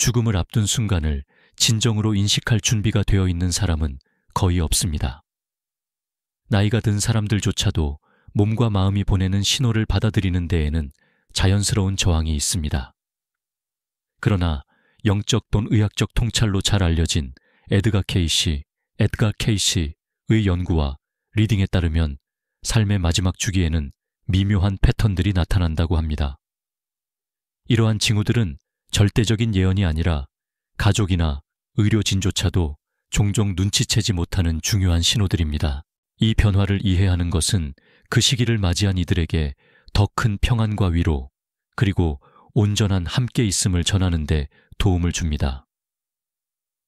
죽음을 앞둔 순간을 진정으로 인식할 준비가 되어 있는 사람은 거의 없습니다. 나이가 든 사람들조차도 몸과 마음이 보내는 신호를 받아들이는 데에는 자연스러운 저항이 있습니다. 그러나 영적 또는 의학적 통찰로 잘 알려진 에드가 케이시의 연구와 리딩에 따르면 삶의 마지막 주기에는 미묘한 패턴들이 나타난다고 합니다. 이러한 징후들은 절대적인 예언이 아니라 가족이나 의료진조차도 종종 눈치채지 못하는 중요한 신호들입니다. 이 변화를 이해하는 것은 그 시기를 맞이한 이들에게 더 큰 평안과 위로, 그리고 온전한 함께 있음을 전하는 데 도움을 줍니다.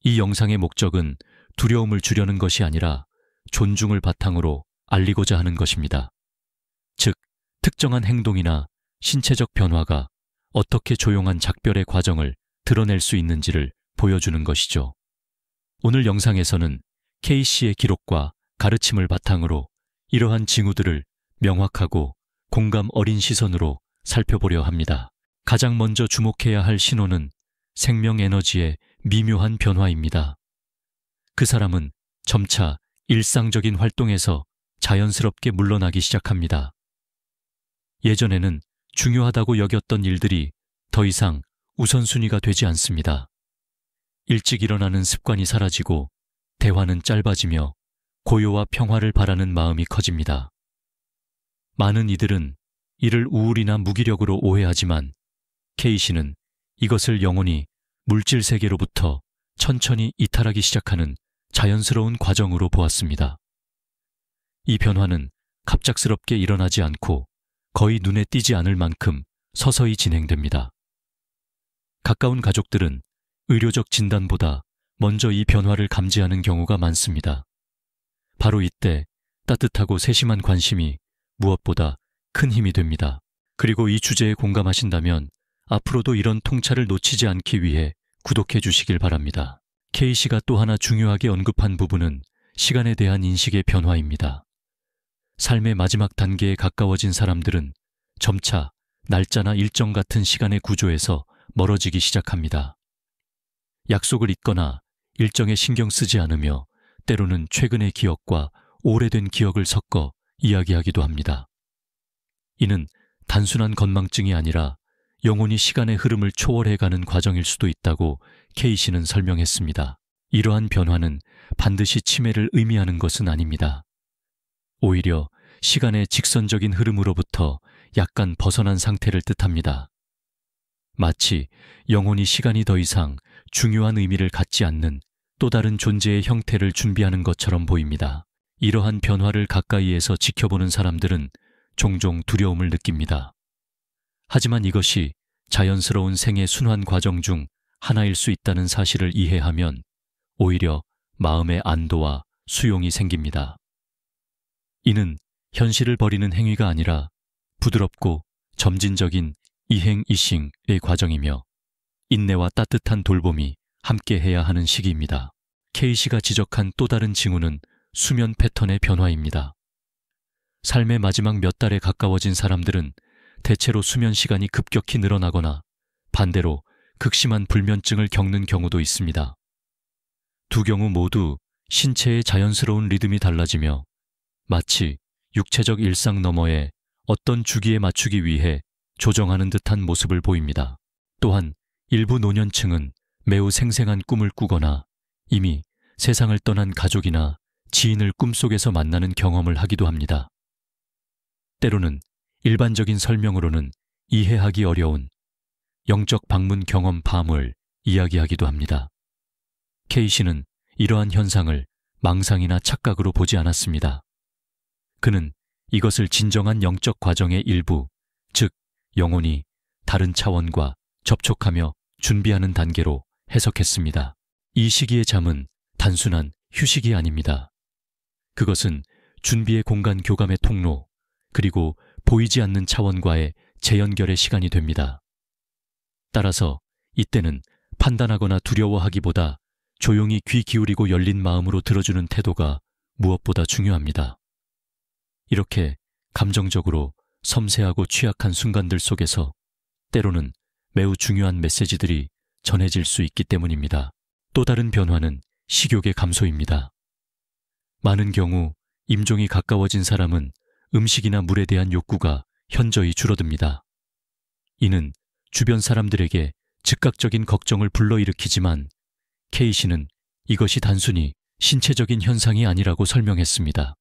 이 영상의 목적은 두려움을 주려는 것이 아니라 존중을 바탕으로 알리고자 하는 것입니다. 즉, 특정한 행동이나 신체적 변화가 어떻게 조용한 작별의 과정을 드러낼 수 있는지를 보여주는 것이죠. 오늘 영상에서는 케이시의 기록과 가르침을 바탕으로 이러한 징후들을 명확하고 공감 어린 시선으로 살펴보려 합니다. 가장 먼저 주목해야 할 신호는 생명 에너지의 미묘한 변화입니다. 그 사람은 점차 일상적인 활동에서 자연스럽게 물러나기 시작합니다. 예전에는 중요하다고 여겼던 일들이 더 이상 우선순위가 되지 않습니다. 일찍 일어나는 습관이 사라지고 대화는 짧아지며 고요와 평화를 바라는 마음이 커집니다. 많은 이들은 이를 우울이나 무기력으로 오해하지만 케이시는 이것을 영혼이 물질 세계로부터 천천히 이탈하기 시작하는 자연스러운 과정으로 보았습니다. 이 변화는 갑작스럽게 일어나지 않고 거의 눈에 띄지 않을 만큼 서서히 진행됩니다. 가까운 가족들은 의료적 진단보다 먼저 이 변화를 감지하는 경우가 많습니다. 바로 이때 따뜻하고 세심한 관심이 무엇보다 큰 힘이 됩니다. 그리고 이 주제에 공감하신다면 앞으로도 이런 통찰을 놓치지 않기 위해 구독해 주시길 바랍니다. 케이시가 또 하나 중요하게 언급한 부분은 시간에 대한 인식의 변화입니다. 삶의 마지막 단계에 가까워진 사람들은 점차 날짜나 일정 같은 시간의 구조에서 멀어지기 시작합니다. 약속을 잊거나 일정에 신경 쓰지 않으며 때로는 최근의 기억과 오래된 기억을 섞어 이야기하기도 합니다. 이는 단순한 건망증이 아니라 영혼이 시간의 흐름을 초월해가는 과정일 수도 있다고 케이시는 설명했습니다. 이러한 변화는 반드시 치매를 의미하는 것은 아닙니다. 오히려 시간의 직선적인 흐름으로부터 약간 벗어난 상태를 뜻합니다. 마치 영혼이 시간이 더 이상 중요한 의미를 갖지 않는 또 다른 존재의 형태를 준비하는 것처럼 보입니다. 이러한 변화를 가까이에서 지켜보는 사람들은 종종 두려움을 느낍니다. 하지만 이것이 자연스러운 생의 순환 과정 중 하나일 수 있다는 사실을 이해하면 오히려 마음의 안도와 수용이 생깁니다. 이는 현실을 버리는 행위가 아니라 부드럽고 점진적인 이행이싱의 과정이며 인내와 따뜻한 돌봄이 함께해야 하는 시기입니다. 케이시가 지적한 또 다른 징후는 수면 패턴의 변화입니다. 삶의 마지막 몇 달에 가까워진 사람들은 대체로 수면 시간이 급격히 늘어나거나 반대로 극심한 불면증을 겪는 경우도 있습니다. 두 경우 모두 신체의 자연스러운 리듬이 달라지며 마치 육체적 일상 너머에 어떤 주기에 맞추기 위해 조정하는 듯한 모습을 보입니다. 또한 일부 노년층은 매우 생생한 꿈을 꾸거나 이미 세상을 떠난 가족이나 지인을 꿈속에서 만나는 경험을 하기도 합니다. 때로는 일반적인 설명으로는 이해하기 어려운 영적 방문 경험 밤을 이야기하기도 합니다. 케이시는 이러한 현상을 망상이나 착각으로 보지 않았습니다. 그는 이것을 진정한 영적 과정의 일부, 즉 영혼이 다른 차원과 접촉하며 준비하는 단계로 해석했습니다. 이 시기의 잠은 단순한 휴식이 아닙니다. 그것은 준비의 공간 교감의 통로, 그리고 보이지 않는 차원과의 재연결의 시간이 됩니다. 따라서 이때는 판단하거나 두려워하기보다 조용히 귀 기울이고 열린 마음으로 들어주는 태도가 무엇보다 중요합니다. 이렇게 감정적으로 섬세하고 취약한 순간들 속에서 때로는 매우 중요한 메시지들이 전해질 수 있기 때문입니다. 또 다른 변화는 식욕의 감소입니다. 많은 경우 임종이 가까워진 사람은 음식이나 물에 대한 욕구가 현저히 줄어듭니다. 이는 주변 사람들에게 즉각적인 걱정을 불러일으키지만 K씨는 이것이 단순히 신체적인 현상이 아니라고 설명했습니다.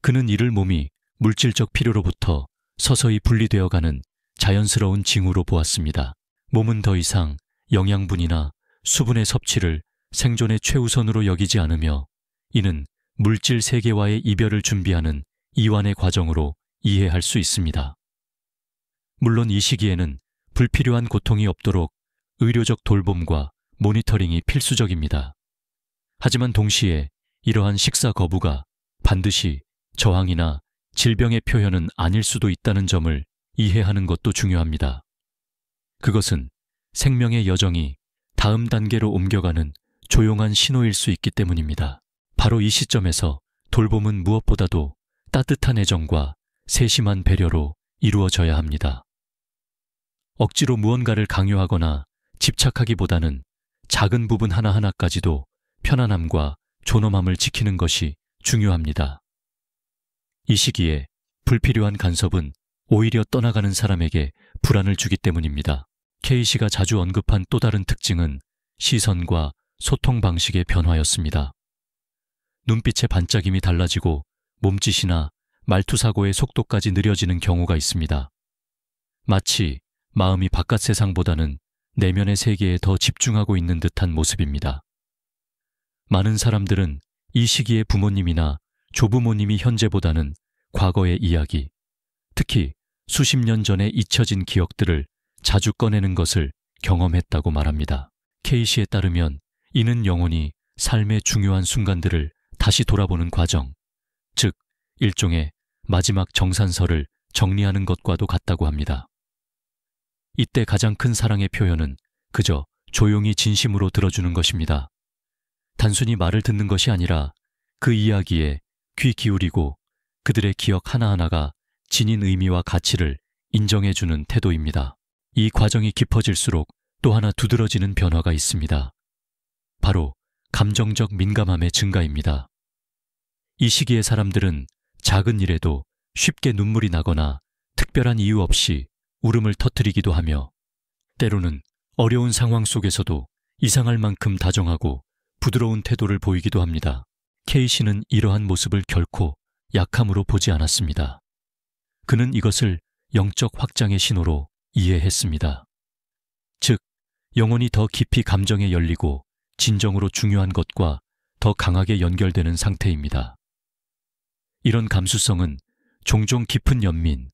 그는 이를 몸이 물질적 필요로부터 서서히 분리되어가는 자연스러운 징후로 보았습니다. 몸은 더 이상 영양분이나 수분의 섭취를 생존의 최우선으로 여기지 않으며 이는 물질 세계와의 이별을 준비하는 이완의 과정으로 이해할 수 있습니다. 물론 이 시기에는 불필요한 고통이 없도록 의료적 돌봄과 모니터링이 필수적입니다. 하지만 동시에 이러한 식사 거부가 반드시 저항이나 질병의 표현은 아닐 수도 있다는 점을 이해하는 것도 중요합니다. 그것은 생명의 여정이 다음 단계로 옮겨가는 조용한 신호일 수 있기 때문입니다. 바로 이 시점에서 돌봄은 무엇보다도 따뜻한 애정과 세심한 배려로 이루어져야 합니다. 억지로 무언가를 강요하거나 집착하기보다는 작은 부분 하나하나까지도 편안함과 존엄함을 지키는 것이 중요합니다. 이 시기에 불필요한 간섭은 오히려 떠나가는 사람에게 불안을 주기 때문입니다. K씨가 자주 언급한 또 다른 특징은 시선과 소통 방식의 변화였습니다. 눈빛의 반짝임이 달라지고 몸짓이나 말투 사고의 속도까지 느려지는 경우가 있습니다. 마치 마음이 바깥 세상보다는 내면의 세계에 더 집중하고 있는 듯한 모습입니다. 많은 사람들은 이 시기에 부모님이나 조부모님이 현재보다는 과거의 이야기, 특히 수십 년 전에 잊혀진 기억들을 자주 꺼내는 것을 경험했다고 말합니다. K씨에 따르면 이는 영혼이 삶의 중요한 순간들을 다시 돌아보는 과정, 즉 일종의 마지막 정산서를 정리하는 것과도 같다고 합니다. 이때 가장 큰 사랑의 표현은 그저 조용히 진심으로 들어주는 것입니다. 단순히 말을 듣는 것이 아니라 그 이야기에 귀 기울이고 그들의 기억 하나하나가 지닌 의미와 가치를 인정해주는 태도입니다. 이 과정이 깊어질수록 또 하나 두드러지는 변화가 있습니다. 바로 감정적 민감함의 증가입니다. 이 시기의 사람들은 작은 일에도 쉽게 눈물이 나거나 특별한 이유 없이 울음을 터뜨리기도 하며 때로는 어려운 상황 속에서도 이상할 만큼 다정하고 부드러운 태도를 보이기도 합니다. K씨는 이러한 모습을 결코 약함으로 보지 않았습니다. 그는 이것을 영적 확장의 신호로 이해했습니다. 즉, 영혼이 더 깊이 감정에 열리고 진정으로 중요한 것과 더 강하게 연결되는 상태입니다. 이런 감수성은 종종 깊은 연민,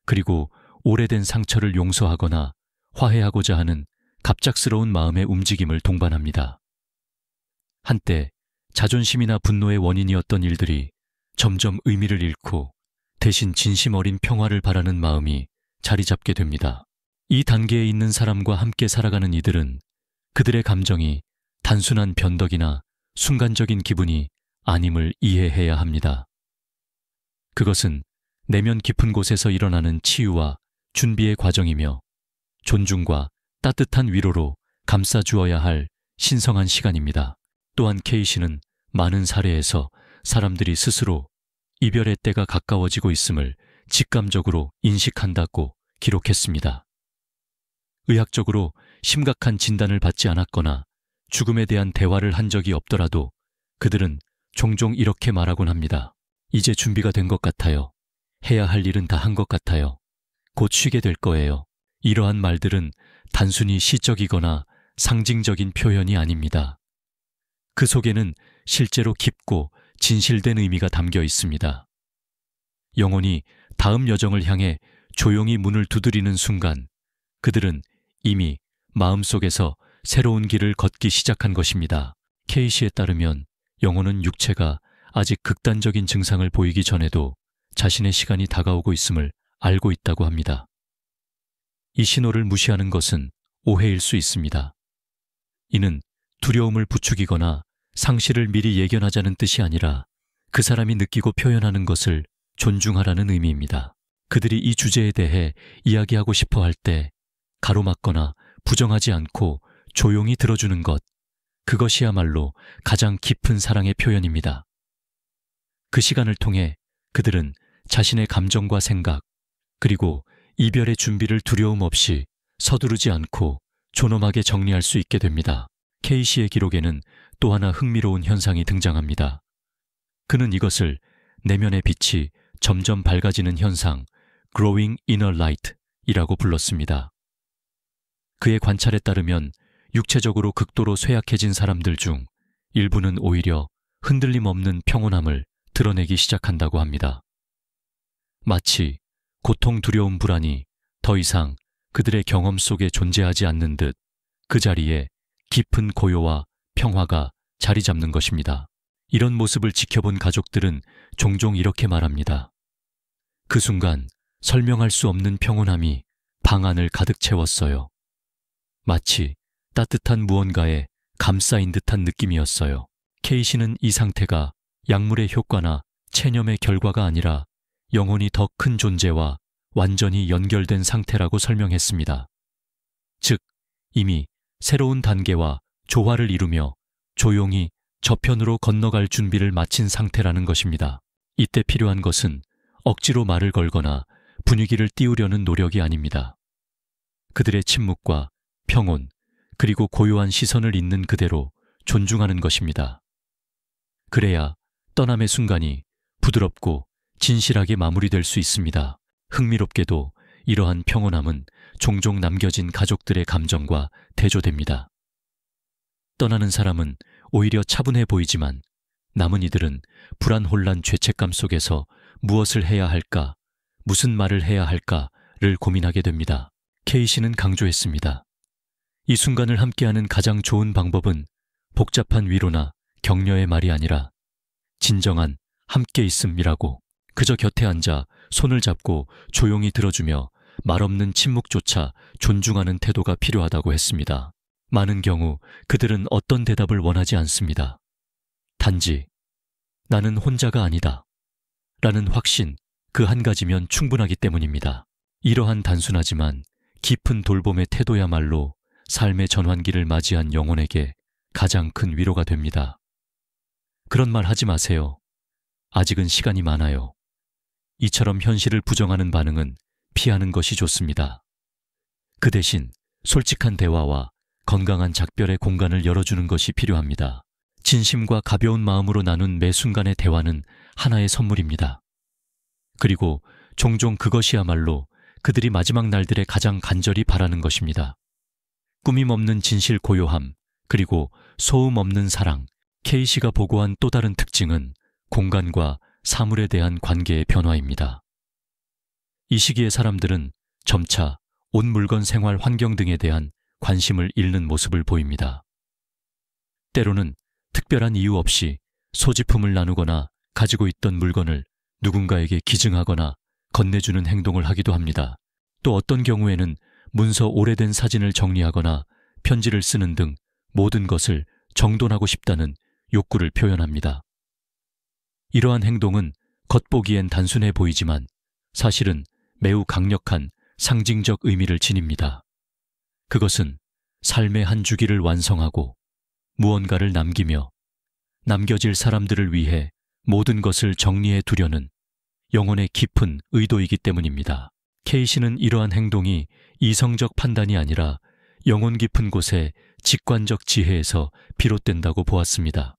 그리고 오래된 상처를 용서하거나 화해하고자 하는 갑작스러운 마음의 움직임을 동반합니다. 한때 자존심이나 분노의 원인이었던 일들이 점점 의미를 잃고 대신 진심 어린 평화를 바라는 마음이 자리 잡게 됩니다. 이 단계에 있는 사람과 함께 살아가는 이들은 그들의 감정이 단순한 변덕이나 순간적인 기분이 아님을 이해해야 합니다. 그것은 내면 깊은 곳에서 일어나는 치유와 준비의 과정이며 존중과 따뜻한 위로로 감싸주어야 할 신성한 시간입니다. 또한 K씨는 많은 사례에서 사람들이 스스로 이별의 때가 가까워지고 있음을 직감적으로 인식한다고 기록했습니다. 의학적으로 심각한 진단을 받지 않았거나 죽음에 대한 대화를 한 적이 없더라도 그들은 종종 이렇게 말하곤 합니다. 이제 준비가 된 것 같아요. 해야 할 일은 다 한 것 같아요. 곧 쉬게 될 거예요. 이러한 말들은 단순히 시적이거나 상징적인 표현이 아닙니다. 그 속에는 실제로 깊고 진실된 의미가 담겨 있습니다. 영혼이 다음 여정을 향해 조용히 문을 두드리는 순간 그들은 이미 마음속에서 새로운 길을 걷기 시작한 것입니다. K씨에 따르면 영혼은 육체가 아직 극단적인 증상을 보이기 전에도 자신의 시간이 다가오고 있음을 알고 있다고 합니다. 이 신호를 무시하는 것은 오해일 수 있습니다. 이는 두려움을 부추기거나 상실을 미리 예견하자는 뜻이 아니라 그 사람이 느끼고 표현하는 것을 존중하라는 의미입니다. 그들이 이 주제에 대해 이야기하고 싶어 할 때 가로막거나 부정하지 않고 조용히 들어주는 것, 그것이야말로 가장 깊은 사랑의 표현입니다. 그 시간을 통해 그들은 자신의 감정과 생각, 그리고 이별의 준비를 두려움 없이 서두르지 않고 존엄하게 정리할 수 있게 됩니다. 케이시의 기록에는 또 하나 흥미로운 현상이 등장합니다. 그는 이것을 내면의 빛이 점점 밝아지는 현상, Growing Inner Light 이라고 불렀습니다. 그의 관찰에 따르면 육체적으로 극도로 쇠약해진 사람들 중 일부는 오히려 흔들림 없는 평온함을 드러내기 시작한다고 합니다. 마치 고통, 두려움, 불안이 더 이상 그들의 경험 속에 존재하지 않는 듯 그 자리에 깊은 고요와 평화가 자리 잡는 것입니다. 이런 모습을 지켜본 가족들은 종종 이렇게 말합니다. 그 순간 설명할 수 없는 평온함이 방 안을 가득 채웠어요. 마치 따뜻한 무언가에 감싸인 듯한 느낌이었어요. 케이시는 이 상태가 약물의 효과나 체념의 결과가 아니라 영혼이 더 큰 존재와 완전히 연결된 상태라고 설명했습니다. 즉, 이미 새로운 단계와 조화를 이루며 조용히 저편으로 건너갈 준비를 마친 상태라는 것입니다. 이때 필요한 것은 억지로 말을 걸거나 분위기를 띄우려는 노력이 아닙니다. 그들의 침묵과 평온, 그리고 고요한 시선을 있는 그대로 존중하는 것입니다. 그래야 떠남의 순간이 부드럽고 진실하게 마무리될 수 있습니다. 흥미롭게도 이러한 평온함은 종종 남겨진 가족들의 감정과 대조됩니다. 떠나는 사람은 오히려 차분해 보이지만 남은 이들은 불안, 혼란, 죄책감 속에서 무엇을 해야 할까, 무슨 말을 해야 할까를 고민하게 됩니다. 케이시는 강조했습니다. 이 순간을 함께하는 가장 좋은 방법은 복잡한 위로나 격려의 말이 아니라 진정한 함께 있음이라고. 그저 곁에 앉아 손을 잡고 조용히 들어주며 말없는 침묵조차 존중하는 태도가 필요하다고 했습니다. 많은 경우 그들은 어떤 대답을 원하지 않습니다. 단지 나는 혼자가 아니다 라는 확신, 그 한 가지면 충분하기 때문입니다. 이러한 단순하지만 깊은 돌봄의 태도야말로 삶의 전환기를 맞이한 영혼에게 가장 큰 위로가 됩니다. 그런 말 하지 마세요. 아직은 시간이 많아요. 이처럼 현실을 부정하는 반응은 피하는 것이 좋습니다. 그 대신 솔직한 대화와 건강한 작별의 공간을 열어주는 것이 필요합니다. 진심과 가벼운 마음으로 나눈 매 순간의 대화는 하나의 선물입니다. 그리고 종종 그것이야말로 그들이 마지막 날들에 가장 간절히 바라는 것입니다. 꾸밈 없는 진실, 고요함, 그리고 소음 없는 사랑. 케이시가 보고한 또 다른 특징은 공간과 사물에 대한 관계의 변화입니다. 이 시기에 사람들은 점차 옷, 물건, 생활 환경 등에 대한 관심을 잃는 모습을 보입니다. 때로는 특별한 이유 없이 소지품을 나누거나 가지고 있던 물건을 누군가에게 기증하거나 건네주는 행동을 하기도 합니다. 또 어떤 경우에는 문서, 오래된 사진을 정리하거나 편지를 쓰는 등 모든 것을 정돈하고 싶다는 욕구를 표현합니다. 이러한 행동은 겉보기엔 단순해 보이지만 사실은 매우 강력한 상징적 의미를 지닙니다. 그것은 삶의 한 주기를 완성하고 무언가를 남기며 남겨질 사람들을 위해 모든 것을 정리해 두려는 영혼의 깊은 의도이기 때문입니다. 케이시는 이러한 행동이 이성적 판단이 아니라 영혼 깊은 곳의 직관적 지혜에서 비롯된다고 보았습니다.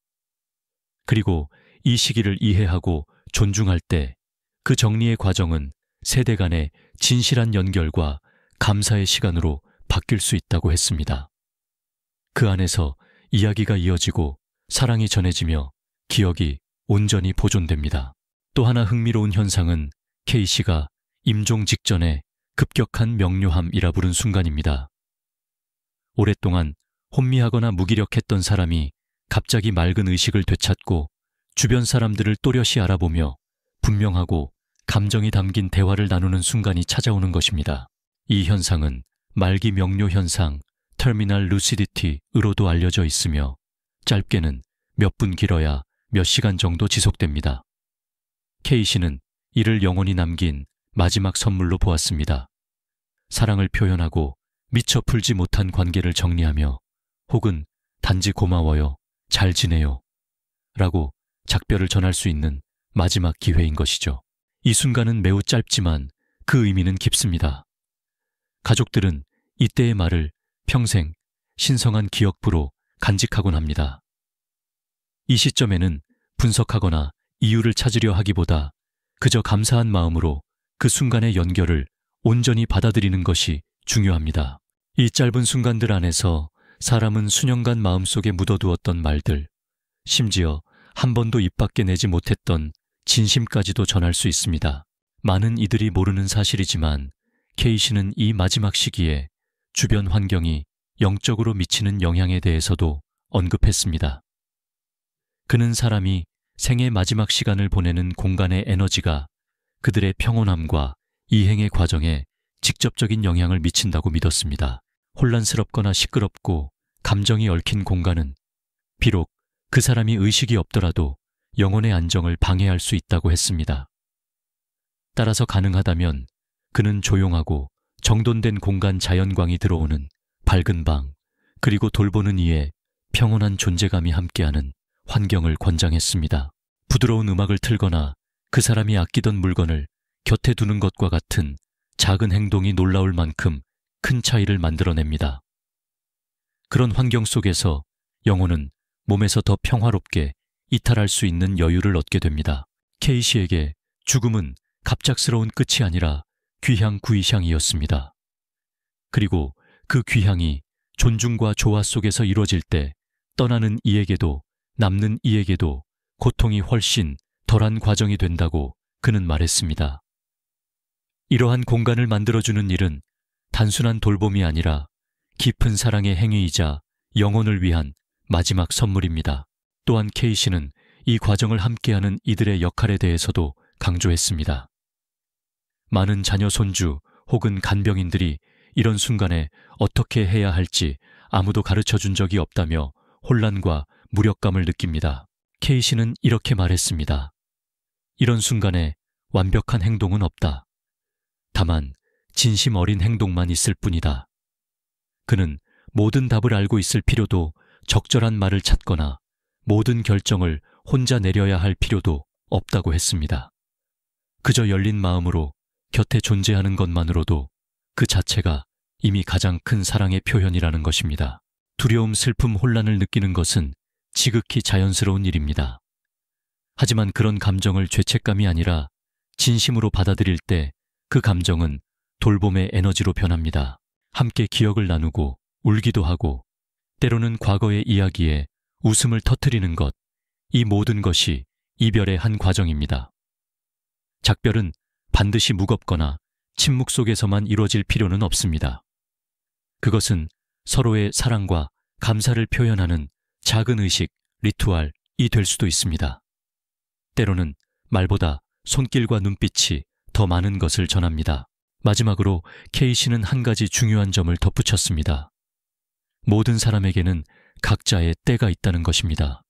그리고 이 시기를 이해하고 존중할 때 그 정리의 과정은 세대 간의 진실한 연결과 감사의 시간으로 바뀔 수 있다고 했습니다. 그 안에서 이야기가 이어지고 사랑이 전해지며 기억이 온전히 보존됩니다. 또 하나 흥미로운 현상은 케이시가 임종 직전에 급격한 명료함이라 부른 순간입니다. 오랫동안 혼미하거나 무기력했던 사람이 갑자기 맑은 의식을 되찾고 주변 사람들을 또렷이 알아보며 분명하고 감정이 담긴 대화를 나누는 순간이 찾아오는 것입니다. 이 현상은 말기 명료 현상, 터미널 루시디티으로도 알려져 있으며 짧게는 몇 분, 길어야 몇 시간 정도 지속됩니다. 케이시는 이를 영원히 남긴 마지막 선물로 보았습니다. 사랑을 표현하고 미처 풀지 못한 관계를 정리하며 혹은 단지 고마워요, 잘 지내요 라고 작별을 전할 수 있는 마지막 기회인 것이죠. 이 순간은 매우 짧지만 그 의미는 깊습니다. 가족들은 이때의 말을 평생 신성한 기억부로 간직하곤 합니다. 이 시점에는 분석하거나 이유를 찾으려 하기보다 그저 감사한 마음으로 그 순간의 연결을 온전히 받아들이는 것이 중요합니다. 이 짧은 순간들 안에서 사람은 수년간 마음속에 묻어두었던 말들, 심지어 한 번도 입 밖에 내지 못했던 진심까지도 전할 수 있습니다. 많은 이들이 모르는 사실이지만 케이시는 이 마지막 시기에 주변 환경이 영적으로 미치는 영향에 대해서도 언급했습니다. 그는 사람이 생의 마지막 시간을 보내는 공간의 에너지가 그들의 평온함과 이행의 과정에 직접적인 영향을 미친다고 믿었습니다. 혼란스럽거나 시끄럽고 감정이 얽힌 공간은 비록 그 사람이 의식이 없더라도 영혼의 안정을 방해할 수 있다고 했습니다. 따라서 가능하다면 그는 조용하고 정돈된 공간 자연광이 들어오는 밝은 방, 그리고 돌보는 이의 평온한 존재감이 함께하는 환경을 권장했습니다. 부드러운 음악을 틀거나 그 사람이 아끼던 물건을 곁에 두는 것과 같은 작은 행동이 놀라울 만큼 큰 차이를 만들어냅니다. 그런 환경 속에서 영혼은 몸에서 더 평화롭게 이탈할 수 있는 여유를 얻게 됩니다. 케이시에게 죽음은 갑작스러운 끝이 아니라 귀향 구이향이었습니다. 그리고 그 귀향이 존중과 조화 속에서 이루어질 때 떠나는 이에게도 남는 이에게도 고통이 훨씬 덜한 과정이 된다고 그는 말했습니다. 이러한 공간을 만들어주는 일은 단순한 돌봄이 아니라 깊은 사랑의 행위이자 영혼을 위한 마지막 선물입니다. 또한 케이시는 이 과정을 함께하는 이들의 역할에 대해서도 강조했습니다. 많은 자녀 손주 혹은 간병인들이 이런 순간에 어떻게 해야 할지 아무도 가르쳐 준 적이 없다며 혼란과 무력감을 느낍니다. 케이시는 이렇게 말했습니다. 이런 순간에 완벽한 행동은 없다. 다만 진심 어린 행동만 있을 뿐이다. 그는 모든 답을 알고 있을 필요도 적절한 말을 찾거나 모든 결정을 혼자 내려야 할 필요도 없다고 했습니다. 그저 열린 마음으로 곁에 존재하는 것만으로도 그 자체가 이미 가장 큰 사랑의 표현이라는 것입니다. 두려움, 슬픔, 혼란을 느끼는 것은 지극히 자연스러운 일입니다. 하지만 그런 감정을 죄책감이 아니라 진심으로 받아들일 때 그 감정은 돌봄의 에너지로 변합니다. 함께 기억을 나누고 울기도 하고 때로는 과거의 이야기에 웃음을 터뜨리는 것, 이 모든 것이 이별의 한 과정입니다. 작별은 반드시 무겁거나 침묵 속에서만 이루어질 필요는 없습니다. 그것은 서로의 사랑과 감사를 표현하는 작은 의식, 리투알이 될 수도 있습니다. 때로는 말보다 손길과 눈빛이 더 많은 것을 전합니다. 마지막으로 케이시는 한 가지 중요한 점을 덧붙였습니다. 모든 사람에게는 각자의 때가 있다는 것입니다.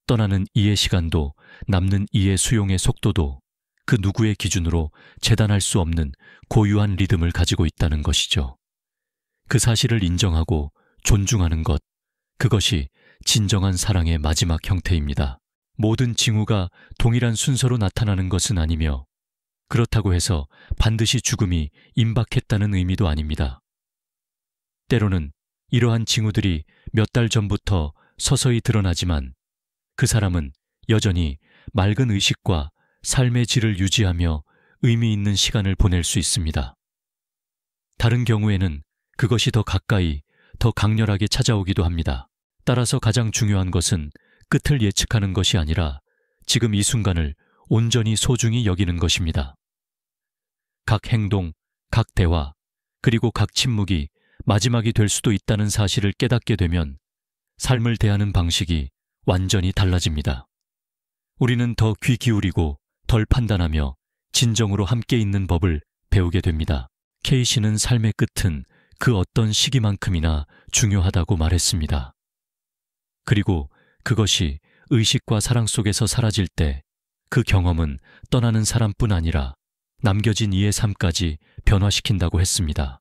떠나는 이의 시간도 남는 이의 수용의 속도도 그 누구의 기준으로 재단할 수 없는 고유한 리듬을 가지고 있다는 것이죠. 그 사실을 인정하고 존중하는 것, 그것이 진정한 사랑의 마지막 형태입니다. 모든 징후가 동일한 순서로 나타나는 것은 아니며 그렇다고 해서 반드시 죽음이 임박했다는 의미도 아닙니다. 때로는 이러한 징후들이 몇 달 전부터 서서히 드러나지만 그 사람은 여전히 맑은 의식과 삶의 질을 유지하며 의미 있는 시간을 보낼 수 있습니다. 다른 경우에는 그것이 더 가까이, 더 강렬하게 찾아오기도 합니다. 따라서 가장 중요한 것은 끝을 예측하는 것이 아니라 지금 이 순간을 온전히 소중히 여기는 것입니다. 각 행동, 각 대화, 그리고 각 침묵이 마지막이 될 수도 있다는 사실을 깨닫게 되면 삶을 대하는 방식이 완전히 달라집니다. 우리는 더 귀 기울이고 덜 판단하며 진정으로 함께 있는 법을 배우게 됩니다. 케이시는 삶의 끝은 그 어떤 시기만큼이나 중요하다고 말했습니다. 그리고 그것이 의식과 사랑 속에서 사라질 때 그 경험은 떠나는 사람뿐 아니라 남겨진 이의 삶까지 변화시킨다고 했습니다.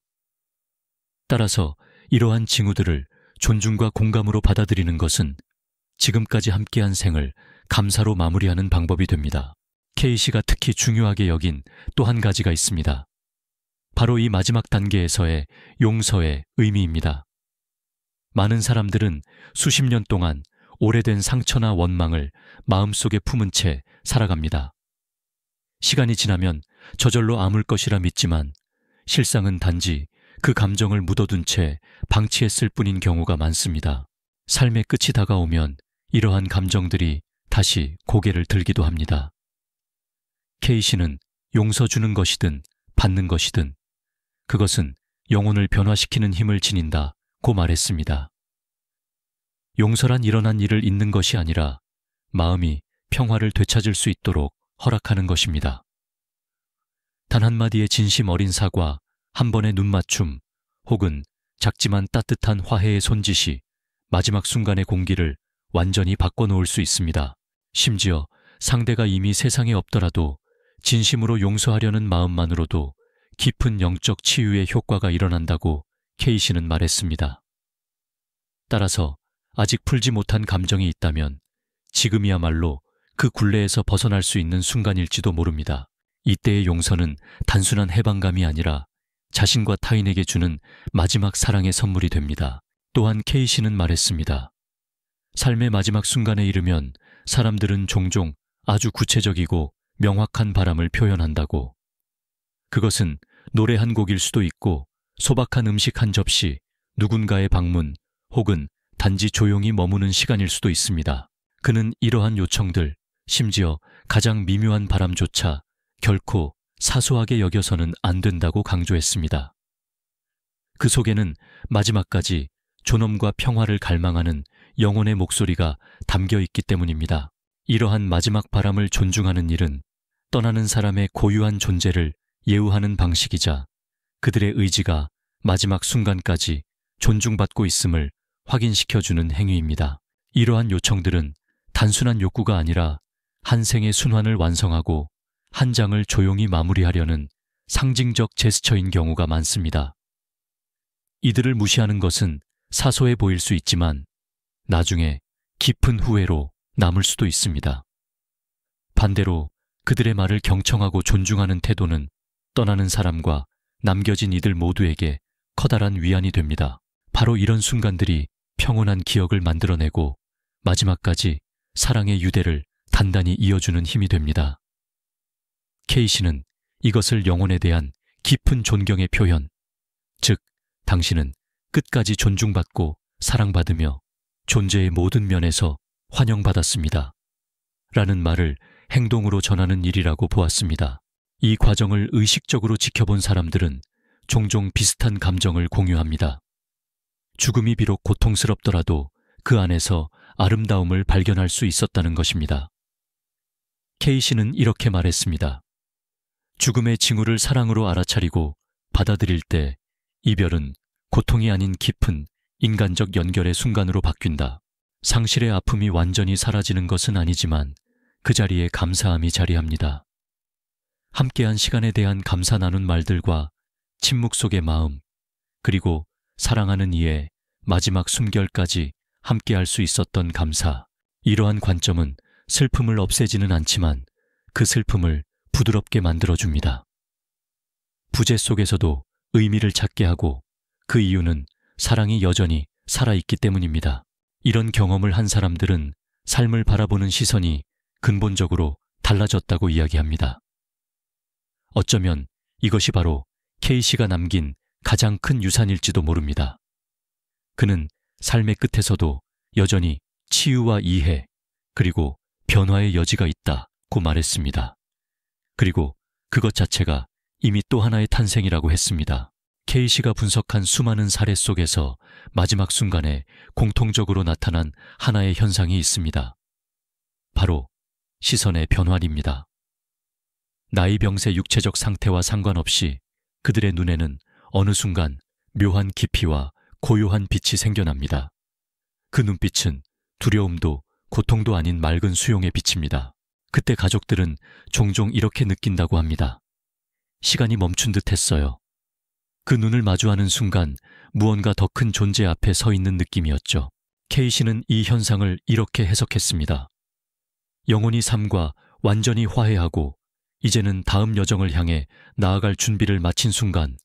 따라서 이러한 징후들을 존중과 공감으로 받아들이는 것은 지금까지 함께한 생을 감사로 마무리하는 방법이 됩니다. K씨가 특히 중요하게 여긴 또 한 가지가 있습니다. 바로 이 마지막 단계에서의 용서의 의미입니다. 많은 사람들은 수십 년 동안 오래된 상처나 원망을 마음속에 품은 채 살아갑니다. 시간이 지나면 저절로 아물 것이라 믿지만 실상은 단지 그 감정을 묻어둔 채 방치했을 뿐인 경우가 많습니다. 삶의 끝이 다가오면 이러한 감정들이 다시 고개를 들기도 합니다. K씨는 용서 주는 것이든 받는 것이든 그것은 영혼을 변화시키는 힘을 지닌다고 말했습니다. 용서란 일어난 일을 잊는 것이 아니라 마음이 평화를 되찾을 수 있도록 허락하는 것입니다. 단 한마디의 진심 어린 사과, 한 번의 눈맞춤, 혹은 작지만 따뜻한 화해의 손짓이 마지막 순간의 공기를 완전히 바꿔놓을 수 있습니다. 심지어 상대가 이미 세상에 없더라도 진심으로 용서하려는 마음만으로도 깊은 영적 치유의 효과가 일어난다고 K씨는 말했습니다. 따라서 아직 풀지 못한 감정이 있다면 지금이야말로 그 굴레에서 벗어날 수 있는 순간일지도 모릅니다. 이때의 용서는 단순한 해방감이 아니라 자신과 타인에게 주는 마지막 사랑의 선물이 됩니다. 또한 K씨는 말했습니다. 삶의 마지막 순간에 이르면 사람들은 종종 아주 구체적이고 명확한 바람을 표현한다고. 그것은 노래 한 곡일 수도 있고 소박한 음식 한 접시, 누군가의 방문, 혹은 단지 조용히 머무는 시간일 수도 있습니다. 그는 이러한 요청들, 심지어 가장 미묘한 바람조차 결코 사소하게 여겨서는 안 된다고 강조했습니다. 그 속에는 마지막까지 존엄과 평화를 갈망하는 영혼의 목소리가 담겨 있기 때문입니다. 이러한 마지막 바람을 존중하는 일은 떠나는 사람의 고유한 존재를 예우하는 방식이자 그들의 의지가 마지막 순간까지 존중받고 있음을 확인시켜주는 행위입니다. 이러한 요청들은 단순한 욕구가 아니라 한 생의 순환을 완성하고 한 장을 조용히 마무리하려는 상징적 제스처인 경우가 많습니다. 이들을 무시하는 것은 사소해 보일 수 있지만 나중에 깊은 후회로 남을 수도 있습니다. 반대로 그들의 말을 경청하고 존중하는 태도는 떠나는 사람과 남겨진 이들 모두에게 커다란 위안이 됩니다. 바로 이런 순간들이 평온한 기억을 만들어내고 마지막까지 사랑의 유대를 단단히 이어주는 힘이 됩니다. K씨는 이것을 영혼에 대한 깊은 존경의 표현, 즉 당신은 끝까지 존중받고 사랑받으며 존재의 모든 면에서 환영받았습니다. 라는 말을 행동으로 전하는 일이라고 보았습니다. 이 과정을 의식적으로 지켜본 사람들은 종종 비슷한 감정을 공유합니다. 죽음이 비록 고통스럽더라도 그 안에서 아름다움을 발견할 수 있었다는 것입니다. K씨는 이렇게 말했습니다. 죽음의 징후를 사랑으로 알아차리고 받아들일 때 이별은 고통이 아닌 깊은 인간적 연결의 순간으로 바뀐다. 상실의 아픔이 완전히 사라지는 것은 아니지만 그 자리에 감사함이 자리합니다. 함께한 시간에 대한 감사 나눈 말들과 침묵 속의 마음, 그리고 사랑하는 이의 마지막 숨결까지 함께할 수 있었던 감사. 이러한 관점은 슬픔을 없애지는 않지만 그 슬픔을 부드럽게 만들어줍니다. 부재 속에서도 의미를 찾게 하고 그 이유는 사랑이 여전히 살아있기 때문입니다. 이런 경험을 한 사람들은 삶을 바라보는 시선이 근본적으로 달라졌다고 이야기합니다. 어쩌면 이것이 바로 K씨가 남긴 가장 큰 유산일지도 모릅니다. 그는 삶의 끝에서도 여전히 치유와 이해, 그리고 변화의 여지가 있다고 말했습니다. 그리고 그것 자체가 이미 또 하나의 탄생이라고 했습니다. K씨가 분석한 수많은 사례 속에서 마지막 순간에 공통적으로 나타난 하나의 현상이 있습니다. 바로 시선의 변화입니다. 나이 병세 육체적 상태와 상관없이 그들의 눈에는 어느 순간 묘한 깊이와 고요한 빛이 생겨납니다. 그 눈빛은 두려움도 고통도 아닌 맑은 수용의 빛입니다. 그때 가족들은 종종 이렇게 느낀다고 합니다. 시간이 멈춘 듯 했어요. 그 눈을 마주하는 순간 무언가 더 큰 존재 앞에 서 있는 느낌이었죠. 케이시는 이 현상을 이렇게 해석했습니다. 영혼이 삶과 완전히 화해하고 이제는 다음 여정을 향해 나아갈 준비를 마친 순간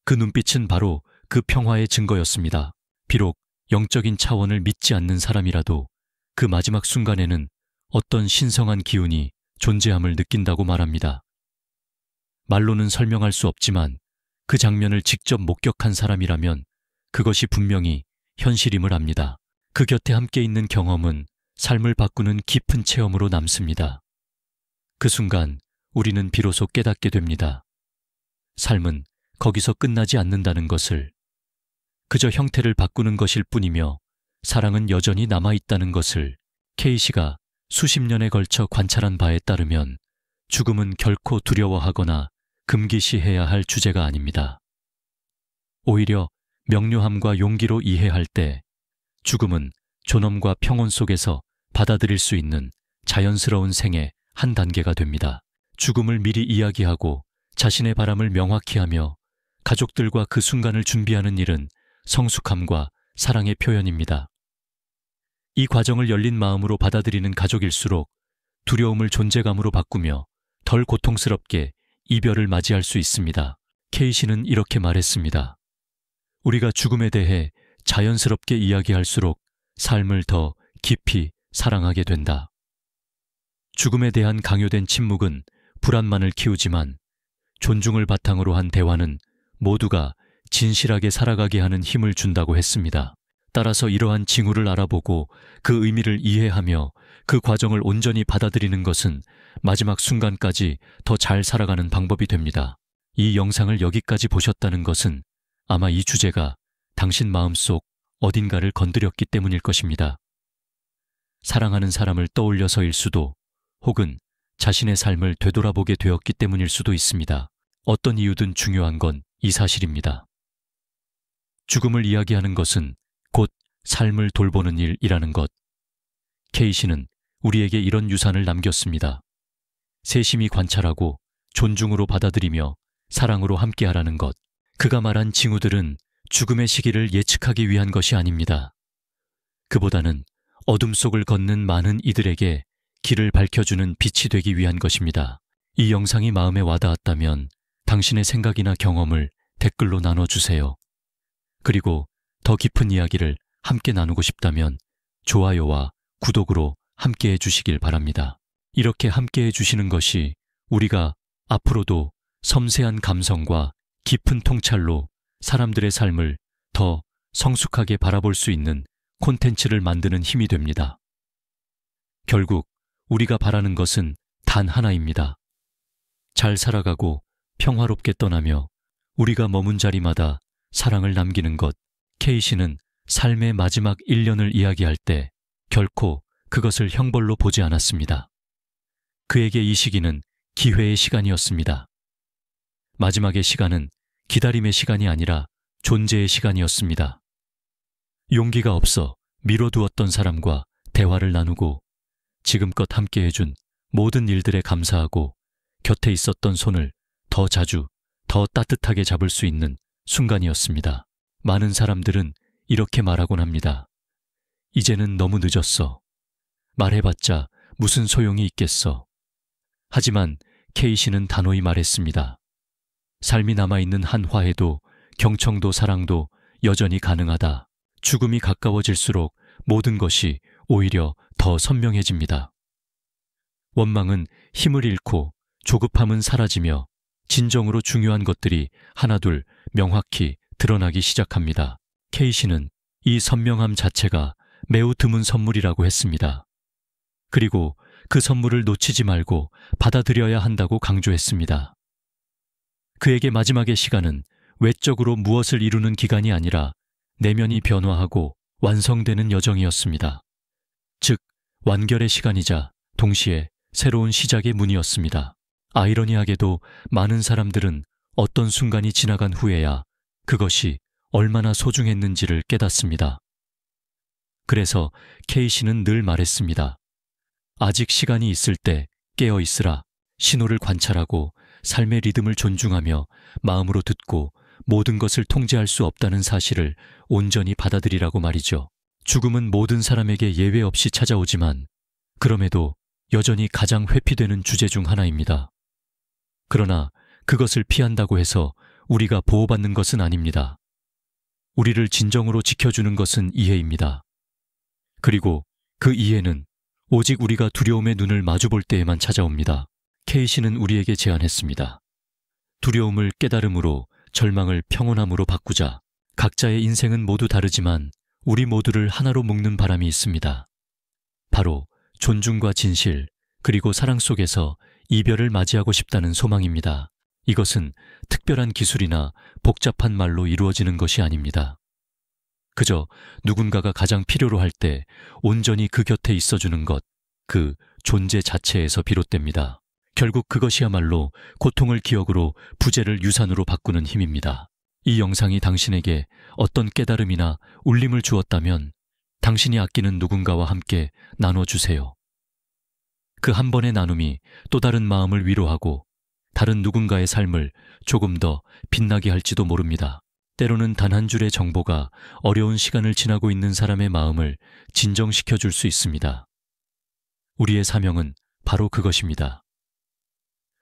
그 눈빛은 바로 그 평화의 증거였습니다. 비록 영적인 차원을 믿지 않는 사람이라도 그 마지막 순간에는 어떤 신성한 기운이 존재함을 느낀다고 말합니다. 말로는 설명할 수 없지만 그 장면을 직접 목격한 사람이라면 그것이 분명히 현실임을 압니다. 그 곁에 함께 있는 경험은 삶을 바꾸는 깊은 체험으로 남습니다. 그 순간 우리는 비로소 깨닫게 됩니다. 삶은 거기서 끝나지 않는다는 것을, 그저 형태를 바꾸는 것일 뿐이며 사랑은 여전히 남아있다는 것을. 케이시가 수십 년에 걸쳐 관찰한 바에 따르면 죽음은 결코 두려워하거나 금기시해야 할 주제가 아닙니다. 오히려 명료함과 용기로 이해할 때 죽음은 존엄과 평온 속에서 받아들일 수 있는 자연스러운 생의 한 단계가 됩니다. 죽음을 미리 이야기하고 자신의 바람을 명확히 하며 가족들과 그 순간을 준비하는 일은 성숙함과 사랑의 표현입니다. 이 과정을 열린 마음으로 받아들이는 가족일수록 두려움을 존재감으로 바꾸며 덜 고통스럽게 이별을 맞이할 수 있습니다. 케이시는 이렇게 말했습니다. 우리가 죽음에 대해 자연스럽게 이야기할수록 삶을 더 깊이 사랑하게 된다. 죽음에 대한 강요된 침묵은 불안만을 키우지만 존중을 바탕으로 한 대화는 모두가 진실하게 살아가게 하는 힘을 준다고 했습니다. 따라서 이러한 징후를 알아보고 그 의미를 이해하며 그 과정을 온전히 받아들이는 것은 마지막 순간까지 더 잘 살아가는 방법이 됩니다. 이 영상을 여기까지 보셨다는 것은 아마 이 주제가 당신 마음속 어딘가를 건드렸기 때문일 것입니다. 사랑하는 사람을 떠올려서일 수도, 혹은 자신의 삶을 되돌아보게 되었기 때문일 수도 있습니다. 어떤 이유든 중요한 건 이 사실입니다. 죽음을 이야기하는 것은 곧 삶을 돌보는 일이라는 것. 케이시는 우리에게 이런 유산을 남겼습니다. 세심히 관찰하고 존중으로 받아들이며 사랑으로 함께하라는 것. 그가 말한 징후들은 죽음의 시기를 예측하기 위한 것이 아닙니다. 그보다는 어둠 속을 걷는 많은 이들에게 길을 밝혀주는 빛이 되기 위한 것입니다. 이 영상이 마음에 와닿았다면 당신의 생각이나 경험을 댓글로 나눠주세요. 그리고 더 깊은 이야기를 함께 나누고 싶다면 좋아요와 구독으로 함께 해주시길 바랍니다. 이렇게 함께 해주시는 것이 우리가 앞으로도 섬세한 감성과 깊은 통찰로 사람들의 삶을 더 성숙하게 바라볼 수 있는 콘텐츠를 만드는 힘이 됩니다. 결국 우리가 바라는 것은 단 하나입니다. 잘 살아가고 평화롭게 떠나며 우리가 머문 자리마다 사랑을 남기는 것. 케이시는 삶의 마지막 1년을 이야기할 때 결코 그것을 형벌로 보지 않았습니다. 그에게 이 시기는 기회의 시간이었습니다. 마지막의 시간은 기다림의 시간이 아니라 존재의 시간이었습니다. 용기가 없어 미뤄두었던 사람과 대화를 나누고 지금껏 함께 해준 모든 일들에 감사하고 곁에 있었던 손을 더 자주, 더 따뜻하게 잡을 수 있는 순간이었습니다. 많은 사람들은 이렇게 말하곤 합니다. 이제는 너무 늦었어. 말해봤자 무슨 소용이 있겠어. 하지만 케이시는 단호히 말했습니다. 삶이 남아있는 한 화해도 경청도 사랑도 여전히 가능하다. 죽음이 가까워질수록 모든 것이 오히려 더 선명해집니다. 원망은 힘을 잃고 조급함은 사라지며 진정으로 중요한 것들이 하나둘 명확히 드러나기 시작합니다. 케이시는 이 선명함 자체가 매우 드문 선물이라고 했습니다. 그리고 그 선물을 놓치지 말고 받아들여야 한다고 강조했습니다. 그에게 마지막의 시간은 외적으로 무엇을 이루는 기간이 아니라 내면이 변화하고 완성되는 여정이었습니다. 즉, 완결의 시간이자 동시에 새로운 시작의 문이었습니다. 아이러니하게도 많은 사람들은 어떤 순간이 지나간 후에야 그것이 얼마나 소중했는지를 깨닫습니다. 그래서 케이시는 늘 말했습니다. 아직 시간이 있을 때 깨어 있으라. 신호를 관찰하고 삶의 리듬을 존중하며 마음으로 듣고 모든 것을 통제할 수 없다는 사실을 온전히 받아들이라고 말이죠. 죽음은 모든 사람에게 예외 없이 찾아오지만 그럼에도 여전히 가장 회피되는 주제 중 하나입니다. 그러나 그것을 피한다고 해서 우리가 보호받는 것은 아닙니다. 우리를 진정으로 지켜주는 것은 이해입니다. 그리고 그 이해는 오직 우리가 두려움의 눈을 마주볼 때에만 찾아옵니다. 케이시는 우리에게 제안했습니다. 두려움을 깨달음으로, 절망을 평온함으로 바꾸자. 각자의 인생은 모두 다르지만 우리 모두를 하나로 묶는 바람이 있습니다. 바로 존중과 진실, 그리고 사랑 속에서 이별을 맞이하고 싶다는 소망입니다. 이것은 특별한 기술이나 복잡한 말로 이루어지는 것이 아닙니다. 그저 누군가가 가장 필요로 할 때 온전히 그 곁에 있어주는 것, 그 존재 자체에서 비롯됩니다. 결국 그것이야말로 고통을 기억으로, 부재를 유산으로 바꾸는 힘입니다. 이 영상이 당신에게 어떤 깨달음이나 울림을 주었다면 당신이 아끼는 누군가와 함께 나눠주세요. 그 한 번의 나눔이 또 다른 마음을 위로하고 다른 누군가의 삶을 조금 더 빛나게 할지도 모릅니다. 때로는 단 한 줄의 정보가 어려운 시간을 지나고 있는 사람의 마음을 진정시켜 줄 수 있습니다. 우리의 사명은 바로 그것입니다.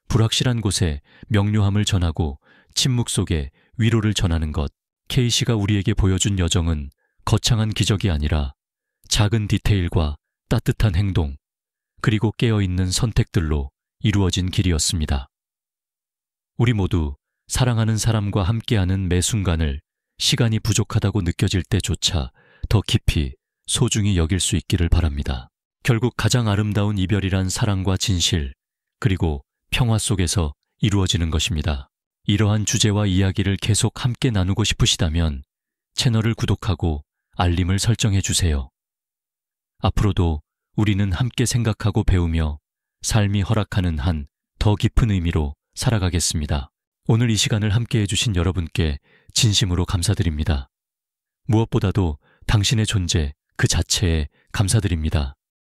불확실한 곳에 명료함을 전하고 침묵 속에 위로를 전하는 것. 케이시가 우리에게 보여준 여정은 거창한 기적이 아니라 작은 디테일과 따뜻한 행동, 그리고 깨어있는 선택들로 이루어진 길이었습니다. 우리 모두 사랑하는 사람과 함께하는 매 순간을 시간이 부족하다고 느껴질 때조차 더 깊이 소중히 여길 수 있기를 바랍니다. 결국 가장 아름다운 이별이란 사랑과 진실, 그리고 평화 속에서 이루어지는 것입니다. 이러한 주제와 이야기를 계속 함께 나누고 싶으시다면 채널을 구독하고 알림을 설정해 주세요. 앞으로도 우리는 함께 생각하고 배우며 삶이 허락하는 한 더 깊은 의미로 살아가겠습니다. 오늘 이 시간을 함께 해주신 여러분께 진심으로 감사드립니다. 무엇보다도 당신의 존재 그 자체에 감사드립니다.